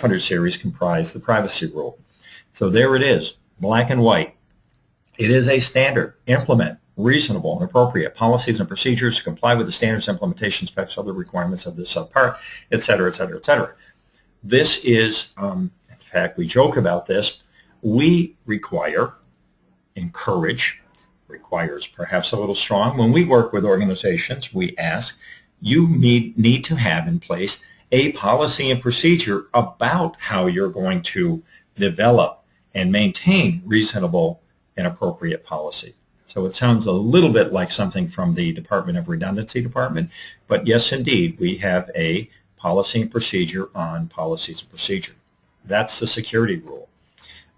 500 series comprise the privacy rule. So there it is, black and white. It is a standard. Implement reasonable and appropriate policies and procedures to comply with the standards, implementation specs, other requirements of this subpart, et cetera, et cetera, et cetera. This is, in fact, we joke about this. We require, encourage, requires perhaps a little strong. When we work with organizations, we ask, you need to have in place a policy and procedure about how you're going to develop and maintain reasonable and appropriate policy. So it sounds a little bit like something from the Department of Redundancy Department, but yes, indeed, we have a policy and procedure on policies and procedure. That's the security rule.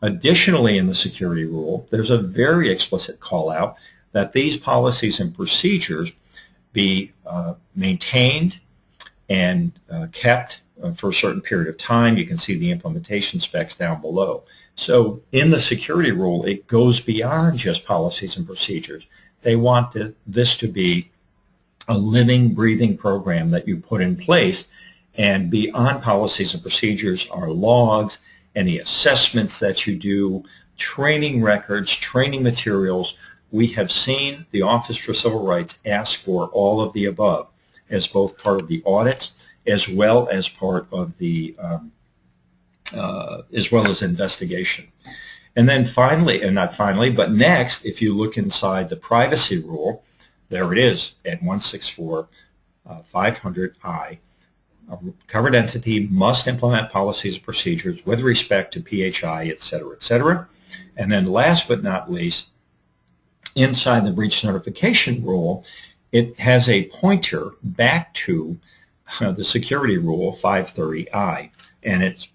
Additionally, in the security rule, there's a very explicit call out that these policies and procedures be maintained and kept for a certain period of time. You can see the implementation specs down below. So in the security rule, it goes beyond just policies and procedures. They want this to be a living, breathing program that you put in place, and beyond policies and procedures are logs, any assessments that you do, training records, training materials. We have seen the Office for Civil Rights ask for all of the above as both part of the audits as well as part of the as well as investigation. And then finally, and not finally, but next, if you look inside the privacy rule, there it is at 164 500I. A covered entity must implement policies and procedures with respect to PHI, et cetera, et cetera. And then last but not least, inside the breach notification rule, it has a pointer back to the security rule 530I, and it's